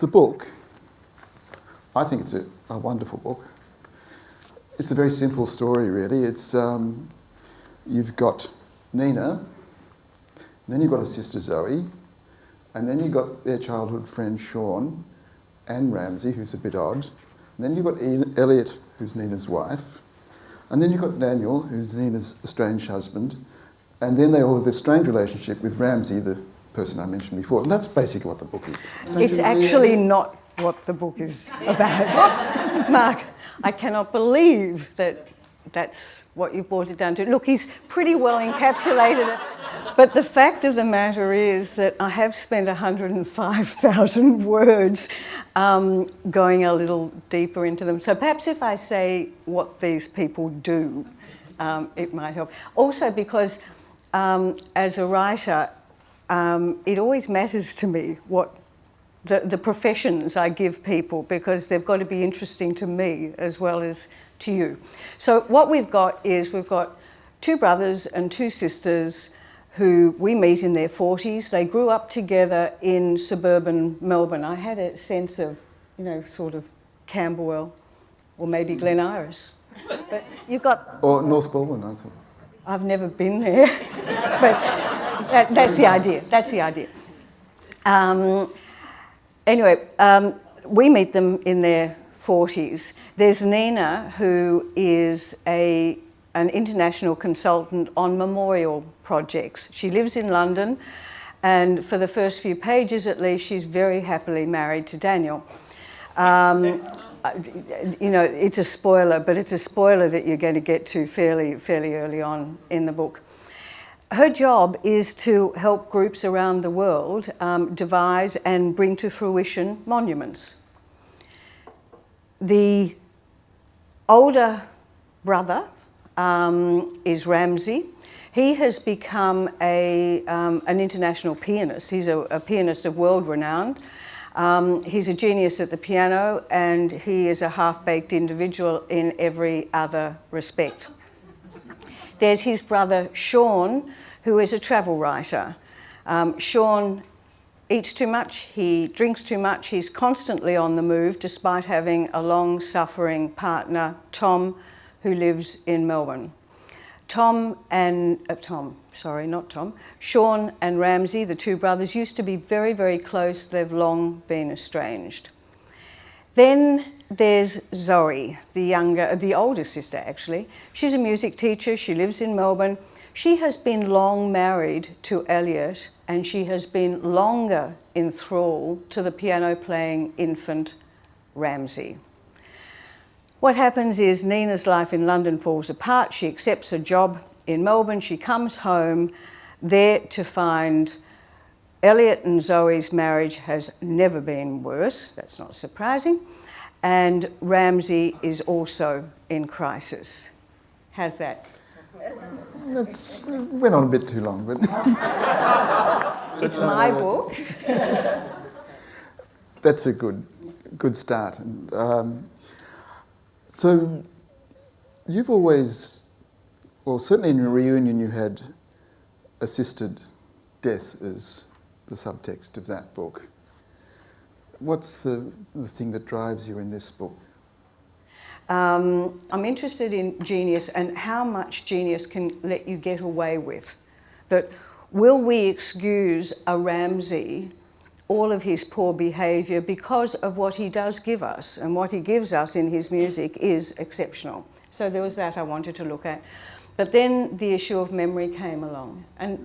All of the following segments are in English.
The book, I think it's a wonderful book. It's a very simple story, really. It's you've got Nina, then you've got her sister Zoe, and then you've got their childhood friend Sean, and Ramsey, who's a bit odd. And then you've got Elliot, who's Nina's wife. And then you've got Daniel, who's Nina's estranged husband. And then they all have this strange relationship with Ramsey, the person I mentioned before. And that's basically what the book is. It's actually not what the book is about. Mark, I cannot believe that that's what you brought it down to. Look, he's pretty well encapsulated it. But the fact of the matter is that I have spent 105,000 words going a little deeper into them. So perhaps if I say what these people do, it might help. Also because as a writer, it always matters to me what the professions I give people, because they've got to be interesting to me as well as to you. So what we've got is we've got two brothers and two sisters who we meet in their 40s. They grew up together in suburban Melbourne. I had a sense of, sort of Camberwell or maybe Glen Iris. But you've got... Or North Balwyn, I thought. I've never been there, but that's the idea. That's the idea. Anyway, we meet them in their 40s. There's Nina, who is an international consultant on memorial projects. She lives in London, and for the first few pages at least, she's very happily married to Daniel. It's a spoiler, but it's a spoiler that you're going to get to fairly early on in the book. Her job is to help groups around the world devise and bring to fruition monuments. The older brother is Ramsey. He has become an international pianist. He's a pianist of world renown. He's a genius at the piano, and he is a half-baked individual in every other respect. There's his brother Sean, who is a travel writer. Sean eats too much, he drinks too much, he's constantly on the move despite having a long-suffering partner, Tom, who lives in Melbourne. Sean and Ramsey, the two brothers, used to be very, very close. They've long been estranged. Then there's Zoe, the older sister actually. She's a music teacher, she lives in Melbourne. She has been long married to Elliot, and she has been longer in thrall to the piano-playing infant Ramsey. What happens is Nina's life in London falls apart. She accepts a job in Melbourne. She comes home there to find Elliot and Zoe's marriage has never been worse. That's not surprising. And Ramsey is also in crisis. How's that? That went on a bit too long, but... It's my book. That's a good start. So you've always, well, certainly in your reunion you had assisted death as the subtext of that book. What's the thing that drives you in this book? I'm interested in genius and how much genius can let you get away with. That will we excuse a Ramsey all of his poor behaviour because of what he does give us, and what he gives us in his music is exceptional. So there was that I wanted to look at. But then the issue of memory came along, and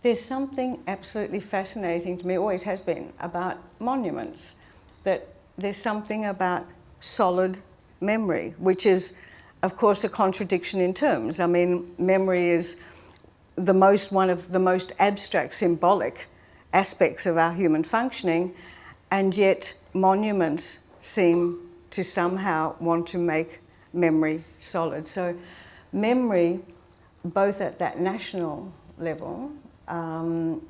there's something absolutely fascinating to me, always has been, about monuments, that there's something about solid memory, which is of course a contradiction in terms. I mean, memory is one of the most abstract, symbolic aspects of our human functioning, and yet monuments seem to somehow want to make memory solid. So memory, both at that national level and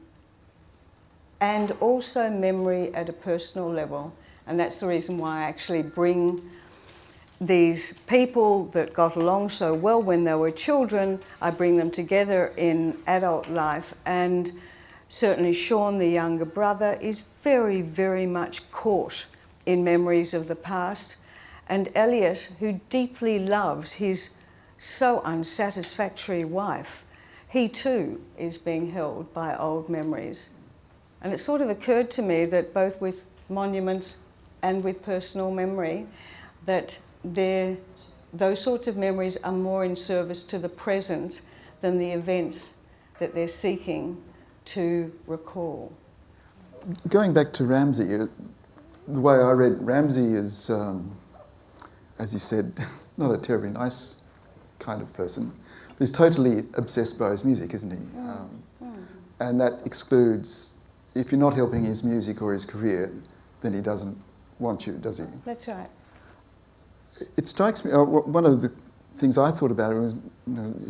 also memory at a personal level, and that's the reason why I actually bring these people that got along so well when they were children, I bring them together in adult life, and certainly Sean, the younger brother, is very, very much caught in memories of the past. And Elliot, who deeply loves his so unsatisfactory wife, he too is being held by old memories. And it sort of occurred to me that both with monuments and with personal memory, that those sorts of memories are more in service to the present than the events that they're seeking to recall. Going back to Ramsay, the way I read Ramsay is, as you said, not a terribly nice kind of person. He's totally obsessed by his music, isn't he? And that excludes, if you're not helping his music or his career, then he doesn't want you, does he? That's right. It strikes me, one of the things I thought about him was,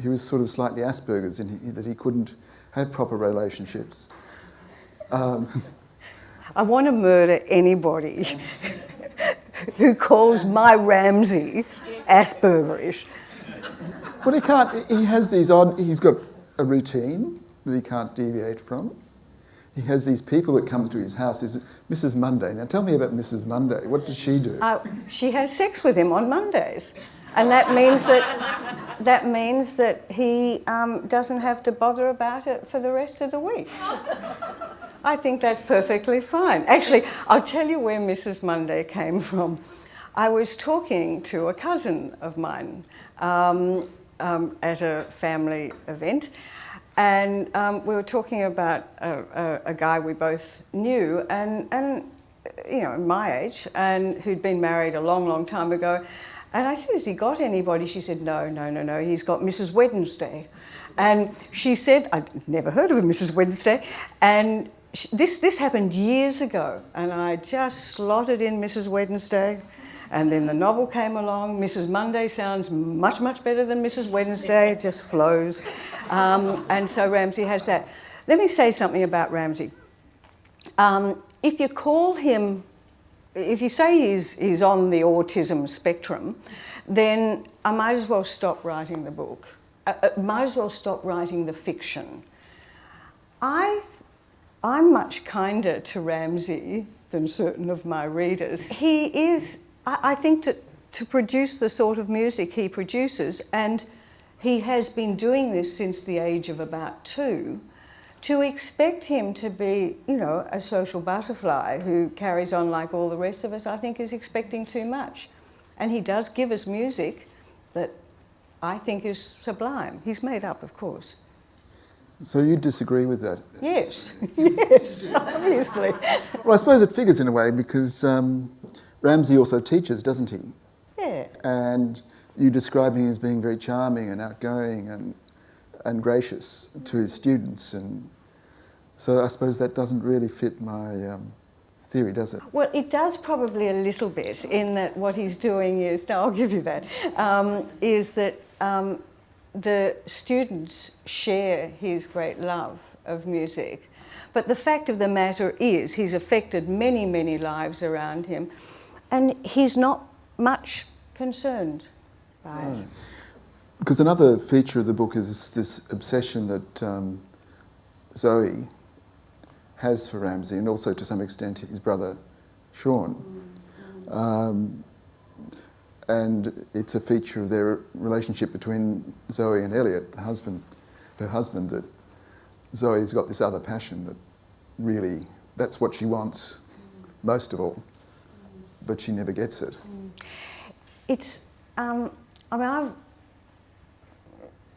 he was sort of slightly Asperger's in that he couldn't have proper relationships. I want to murder anybody who calls my Ramsay Aspergerish. Well, he can't, he has these odd, he's got a routine that he can't deviate from. He has these people that come to his house. There's Mrs. Monday. Now tell me about Mrs. Monday. What does she do? She has sex with him on Mondays. And that means that he doesn't have to bother about it for the rest of the week. I think that's perfectly fine. Actually, I'll tell you where Mrs. Monday came from. I was talking to a cousin of mine at a family event, and we were talking about a guy we both knew, and you know, my age, and who'd been married a long, long time ago. And I said, has he got anybody? She said, no, he's got Mrs. Wednesday. And she said, I'd never heard of a Mrs. Wednesday. And this happened years ago. And I just slotted in Mrs. Wednesday. And then the novel came along. Mrs. Monday sounds much, much better than Mrs. Wednesday. It just flows. And so Ramsay has that. Let me say something about Ramsay. If you call him, if you say he's on the autism spectrum, then I might as well stop writing the book. Might as well stop writing the fiction. I'm much kinder to Ramsay than certain of my readers. He is, I think, to produce the sort of music he produces, and he has been doing this since the age of about 2, to expect him to be, you know, a social butterfly who carries on like all the rest of us, I think is expecting too much. And he does give us music that I think is sublime. He's made up, of course. So you disagree with that? Yes, yes, obviously. Well, I suppose it figures in a way because Ramsay also teaches, doesn't he? Yeah. And you describe him as being very charming and outgoing and gracious to his students, and so I suppose that doesn't really fit my theory, does it? Well, it does probably a little bit, in that what he's doing is, no, I'll give you that, is that the students share his great love of music. But the fact of the matter is he's affected many, many lives around him, and he's not much concerned by it. Because another feature of the book is this obsession that Zoe has for Ramsay, and also to some extent his brother Sean. And it's a feature of their relationship between Zoe and Elliot, her husband, that Zoe's got this other passion that really, that's what she wants most of all, but she never gets it. It's, I mean, I've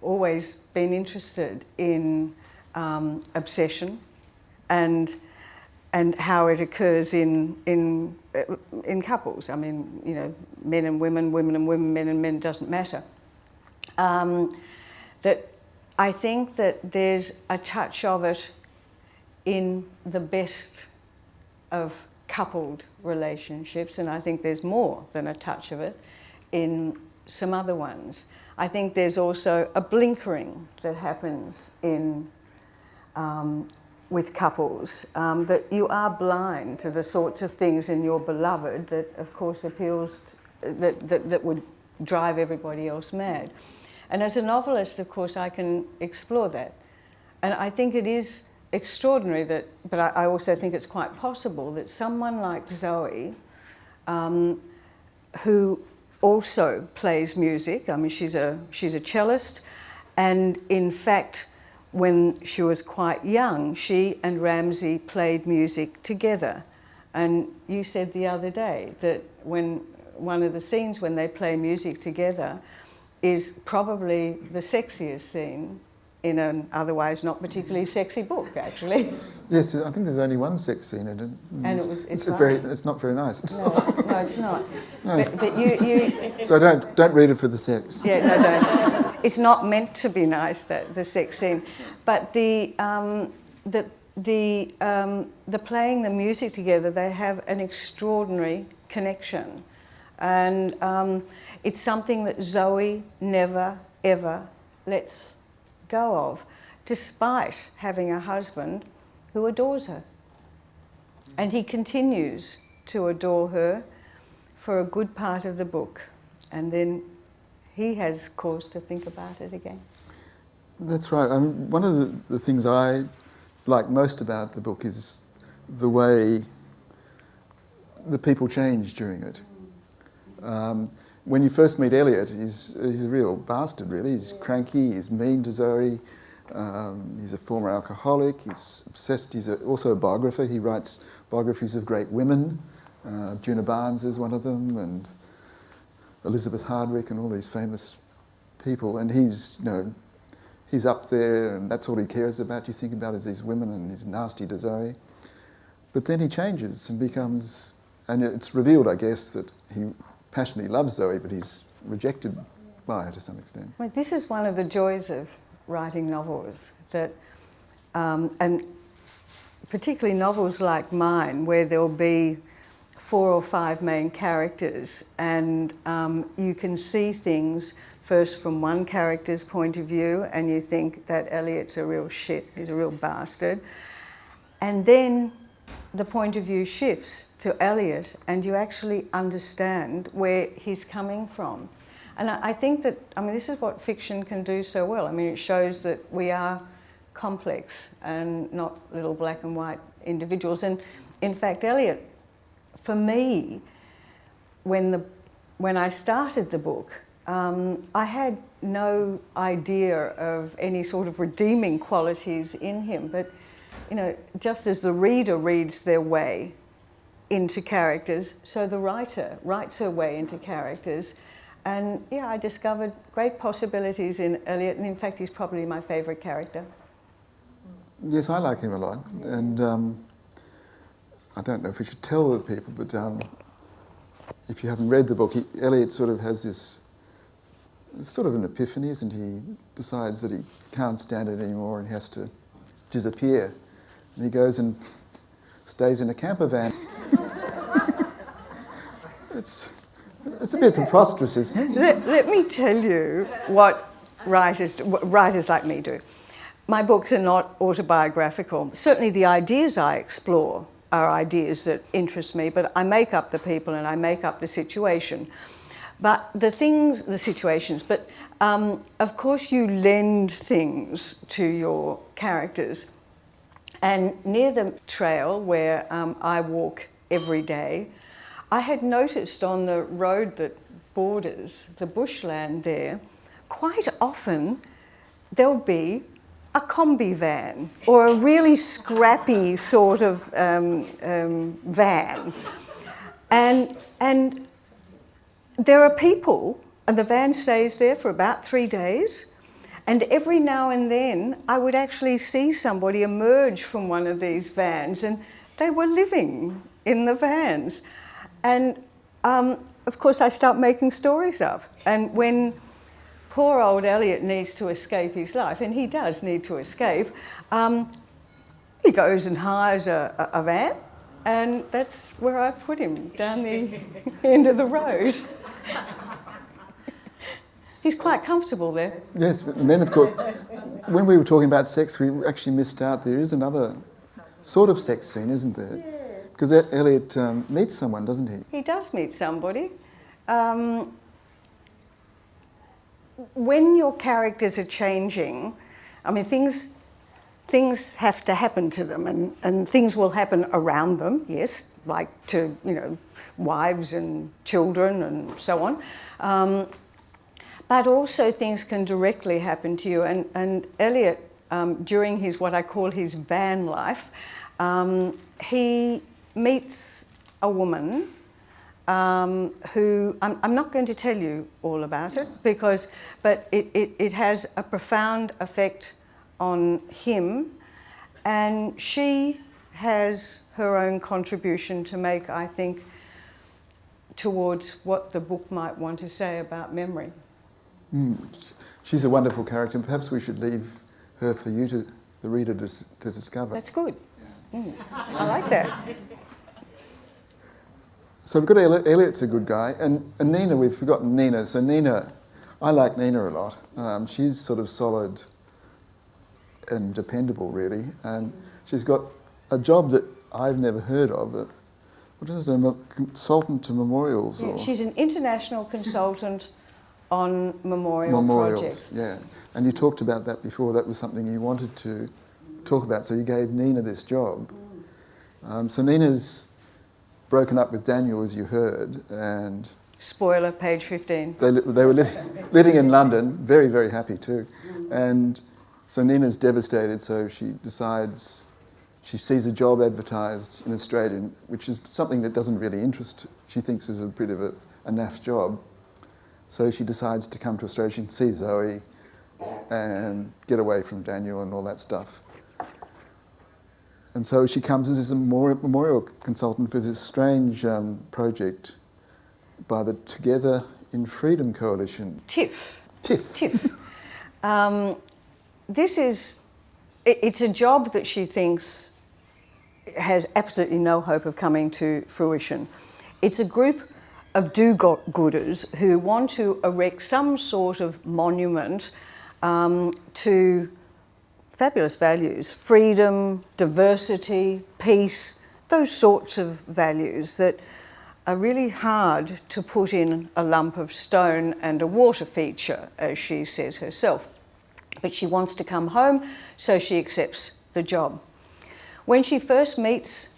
always been interested in obsession and how it occurs in couples. I mean, you know, men and women, women and women, men and men, doesn't matter. That I think that there's a touch of it in the best of coupled relationships, and I think there's more than a touch of it in some other ones. I think there's also a blinkering that happens in with couples, that you are blind to the sorts of things in your beloved that, of course, appeals, that would drive everybody else mad. And as a novelist, of course, I can explore that. And I think it is extraordinary but I also think it's quite possible that someone like Zoe, who also plays music, I mean, she's a cellist, and in fact, when she was quite young, she and Ramsay played music together. And you said the other day that when one of the scenes when they play music together is probably the sexiest scene in an otherwise not particularly sexy book, actually. Yes, I think there's only one sex scene in it. And it's not very nice. No, it's not. No. But you. So don't read it for the sex. Yeah, no, don't. It's not meant to be nice, the sex scene, but the playing the music together, they have an extraordinary connection, and it's something that Zoe never ever lets go of, despite having a husband who adores her. And he continues to adore her for a good part of the book, and then he has cause to think about it again. That's right. I mean, one of the things I like most about the book is the way the people change during it. When you first meet Elliot, he's a real bastard, really. He's cranky, he's mean to Zoe, he's a former alcoholic, he's obsessed, he's also a biographer. He writes biographies of great women. Juna Barnes is one of them, and Elizabeth Hardwick and all these famous people. And he's up there, and that's all he cares about. You think about is these women, and he's nasty to Zoe. But then he changes and becomes, and it's revealed, I guess, that he passionately loves Zoe, but he's rejected by her to some extent. Well, this is one of the joys of writing novels, that, and particularly novels like mine, where there'll be 4 or 5 main characters, and you can see things first from one character's point of view, and you think that Elliot's a real shit, he's a real bastard. And then the point of view shifts to Elliot, and you actually understand where he's coming from. And I think that, I mean, this is what fiction can do so well. I mean, it shows that we are complex and not little black and white individuals. And in fact, Elliot, for me, when I started the book, I had no idea of any sort of redeeming qualities in him, but just as the reader reads their way into characters, so the writer writes her way into characters. And yeah, I discovered great possibilities in Elliot, and in fact, he's probably my favourite character. Yes, I like him a lot, and I don't know if we should tell the people, but if you haven't read the book, Elliot sort of has this sort of an epiphany, and he decides that he can't stand it anymore and he has to disappear. And he goes and stays in a camper van. It's a bit preposterous, isn't it? Let me tell you what writers like me do. My books are not autobiographical. Certainly the ideas I explore are ideas that interest me, but I make up the people and I make up the situation. But the situations, but of course you lend things to your characters. And near the trail where I walk every day, I had noticed on the road that borders the bushland there, quite often there'll be a combi van or a really scrappy sort of van. And there are people, and the van stays there for about 3 days, and every now and then I would actually see somebody emerge from one of these vans, and they were living in the vans. And of course I start making stories up. And when poor old Elliot needs to escape his life, and he does need to escape, he goes and hires a van, and that's where I put him, down the end of the road. He's quite comfortable there. Yes, and then of course, when we were talking about sex, we actually missed out. There is another sort of sex scene, isn't there? Because Elliot meets someone, doesn't he? He does meet somebody. When your characters are changing, I mean, things things have to happen to them, and things will happen around them, yes, like to, wives and children and so on. But also things can directly happen to you. And Eliot, during his, what I call his van life, he meets a woman who, I'm not going to tell you all about it, but it has a profound effect on him, and she has her own contribution to make, I think, towards what the book might want to say about memory. She's a wonderful character, and perhaps we should leave her for you, the reader, to discover. That's good. I like that. So we've got Eliot's a good guy, and Nina, we've forgotten Nina. So Nina, I like Nina a lot. She's sort of solid and dependable, really, and she's got a job that I've never heard of. What is it, a consultant to memorials? Yeah, or? she's an international consultant on memorials, projects. Yeah. And you talked about that before. That was something you wanted to talk about, so you gave Nina this job. So Nina's broken up with Daniel, as you heard, and... Spoiler, page 15. They were living in London, very, very happy too. And so Nina's devastated, so she decides, she sees a job advertised in Australia, which is something that doesn't really interest, she thinks is a bit of a naff job. So she decides to come to Australia, she can see Zoe and get away from Daniel and all that stuff. And so she comes as a memorial consultant for this strange project by the Together in Freedom Coalition. TIFF. TIFF. It's a job that she thinks has absolutely no hope of coming to fruition. It's a group of do-gooders who want to erect some sort of monument to fabulous values: freedom, diversity, peace, those sorts of values that are really hard to put in a lump of stone and a water feature, as she says herself. But she wants to come home, so she accepts the job. When she first meets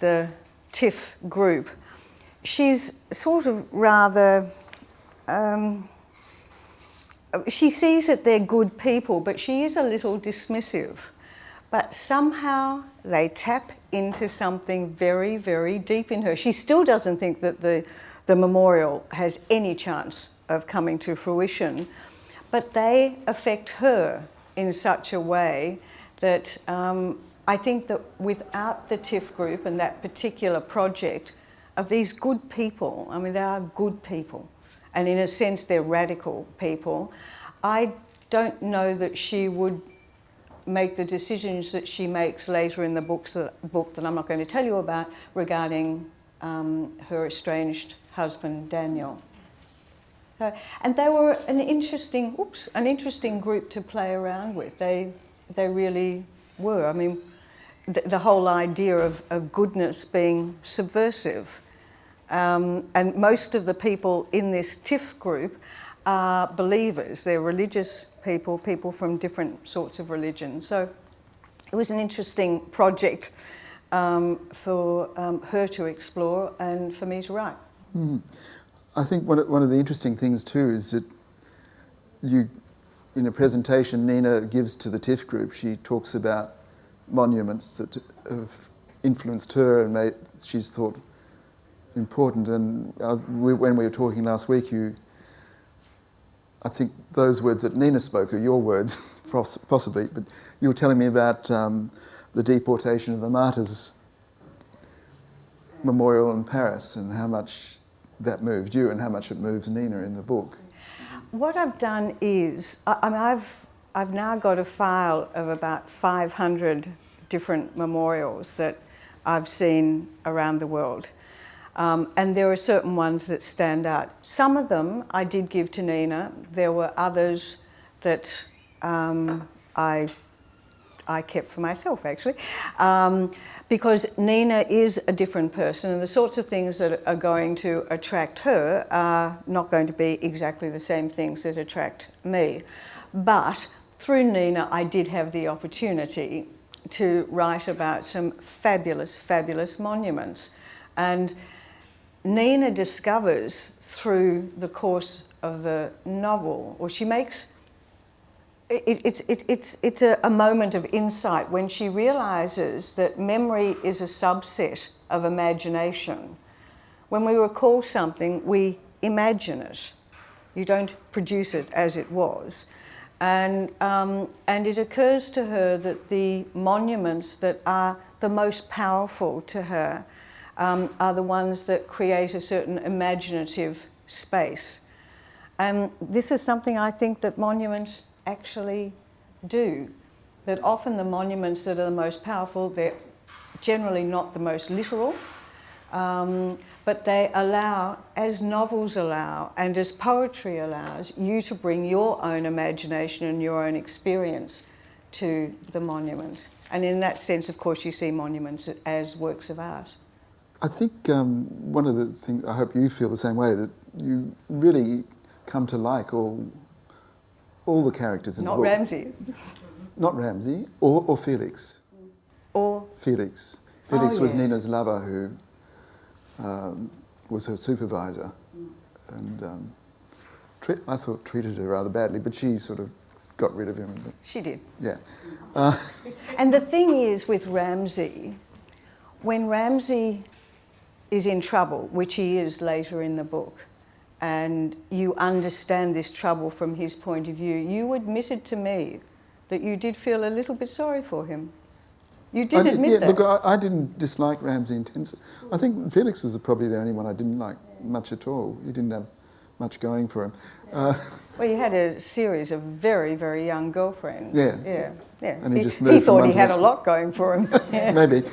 the TIFF group, she's sort of rather... she sees that they're good people, but she is a little dismissive. But somehow they tap into something very, very deep in her. She still doesn't think that the memorial has any chance of coming to fruition, but they affect her in such a way that I think that without the TIFF group and that particular project of these good people, I mean, they are good people, and in a sense they're radical people, I don't know that she would make the decisions that she makes later in the book that I'm not going to tell you about regarding her estranged husband Daniel. And they were an interesting group to play around with. They really were. I mean, the whole idea of goodness being subversive. And most of the people in this TIFF group are believers. They're religious people, people from different sorts of religions. So it was an interesting project for her to explore and for me to write. I think one of the interesting things too is that in a presentation Nina gives to the TIFF group, she talks about monuments that have influenced her and she's thought important. And when we were talking last week, I think those words that Nina spoke are your words, possibly, but you were telling me about the deportation of the martyrs memorial in Paris and how much that moved you and how much it moves Nina in the book. What I've done is, I've now got a file of about 500 different memorials that I've seen around the world. And there are certain ones that stand out. Some of them I did give to Nina. There were others that I kept for myself, actually, because Nina is a different person, and the sorts of things that are going to attract her are not going to be exactly the same things that attract me. But through Nina, I did have the opportunity to write about some fabulous, fabulous monuments. And Nina discovers through the course of the novel, or she makes, it's a moment of insight when she realises that memory is a subset of imagination. When we recall something, we imagine it. You don't produce it as it was. And it occurs to her that the monuments that are the most powerful to her are the ones that create a certain imaginative space. And this is something I think that monuments actually do. That often the monuments that are the most powerful, they're generally not the most literal, but they allow, as novels allow and as poetry allows, you to bring your own imagination and your own experience to the monument. And in that sense, of course, you see monuments as works of art. I think one of the things, I hope you feel the same way, that you really come to like all the characters in the book. Not Ramsay. Not Ramsay, or Felix. Or? Felix. Felix was yeah. Nina's lover who was her supervisor, and I thought treated her rather badly, but she sort of got rid of him. She did. Yeah. And the thing is with Ramsay, when Ramsay is in trouble, which he is later in the book, and you understand this trouble from his point of view, you admitted to me that you did feel a little bit sorry for him. You did admit that. Look, I didn't dislike Ramsay intensely. I think Felix was probably the only one I didn't like much at all. He didn't have much going for him. Well, you had a series of very, very young girlfriends. Yeah. Yeah, yeah. And he just moved he from thought one he to had the- a lot going for him. Yeah. Maybe.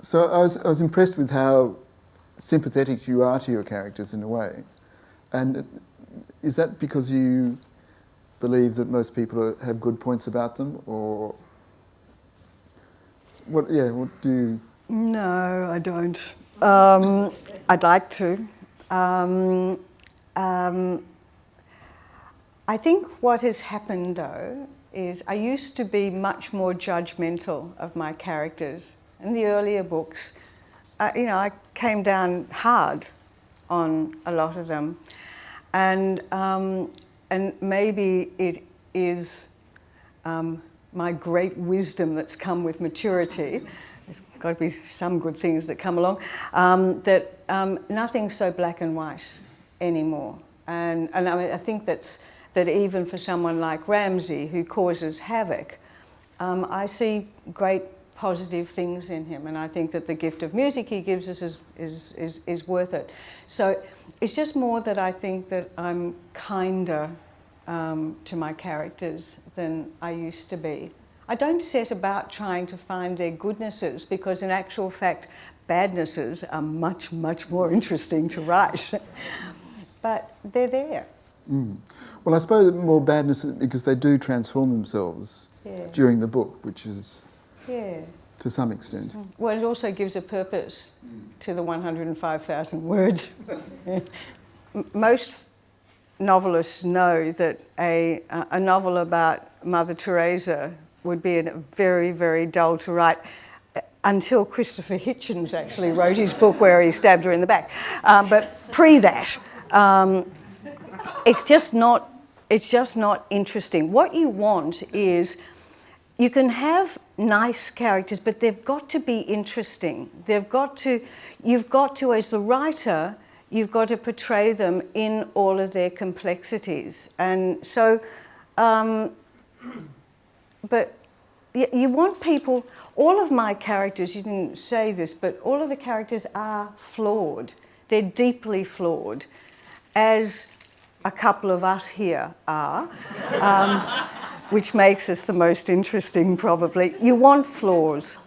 So I was impressed with how sympathetic you are to your characters in a way. And is that because you believe that most people have good points about them, or what? Yeah, what do you? No, I don't. I'd like to. I think what has happened, though, is I used to be much more judgmental of my characters. In the earlier books, I came down hard on a lot of them, and maybe it is my great wisdom that's come with maturity. There's got to be some good things that come along. That nothing's so black and white anymore, and I mean, I think that even for someone like Ramsay, who causes havoc, I see great positive things in him, and I think that the gift of music he gives us is worth it. So it's just more that I think that I'm kinder to my characters than I used to be. I don't set about trying to find their goodnesses, because in actual fact badnesses are much, much more interesting to write. But they're there. Mm. Well, I suppose more badness because they do transform themselves during the book, which is to some extent. Well, it also gives a purpose to the 105,000 words. Most novelists know that a novel about Mother Teresa would be very, very dull to write, until Christopher Hitchens actually wrote his book where he stabbed her in the back. But pre that, it's just not interesting. What you want is, you can have nice characters, but they've got to be interesting. You've got to, as the writer, you've got to portray them in all of their complexities. And so, but you want people, all of my characters, you didn't say this, but all of the characters are flawed. They're deeply flawed, as a couple of us here are, which makes us the most interesting, probably. You want flaws.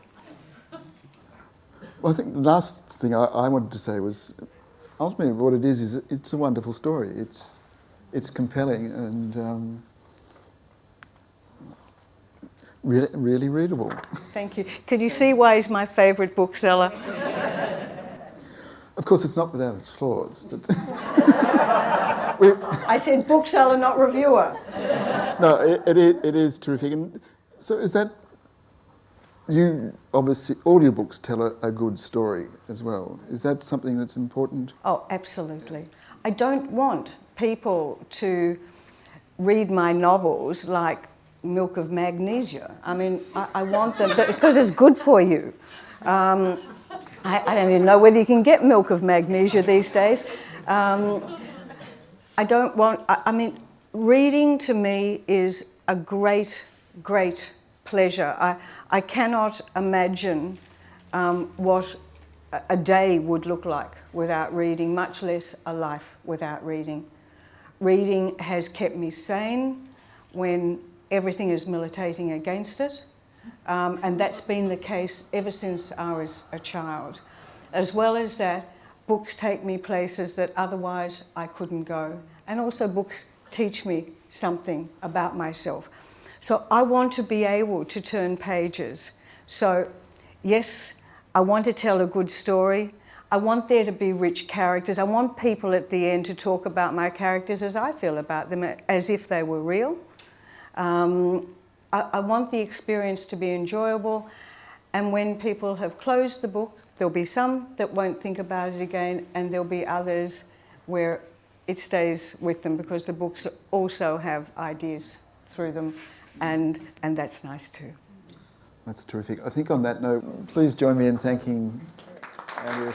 Well, I think the last thing I wanted to say was, ultimately what it is it's a wonderful story. It's compelling and really readable. Thank you. Can you see why he's my favourite bookseller? Of course, it's not without its flaws, but I said bookseller, not reviewer. No, it is terrific. And so is that, you obviously, all your books tell a good story as well. Is that something that's important? Oh, absolutely. I don't want people to read my novels like milk of magnesia. I mean, I want them, because it's good for you. I don't even know whether you can get milk of magnesia these days. I don't want, I mean, reading to me is a great, great pleasure. I cannot imagine what a day would look like without reading, much less a life without reading. Reading has kept me sane when everything is militating against it, and that's been the case ever since I was a child. As well as that, books take me places that otherwise I couldn't go, and also books teach me something about myself. So I want to be able to turn pages. So yes, I want to tell a good story. I want there to be rich characters. I want people at the end to talk about my characters as I feel about them, as if they were real. I want the experience to be enjoyable, and when people have closed the book, there'll be some that won't think about it again, and there'll be others where it stays with them because the books also have ideas through them, and that's nice too. That's terrific. I think on that note, please join me in thanking Andrea.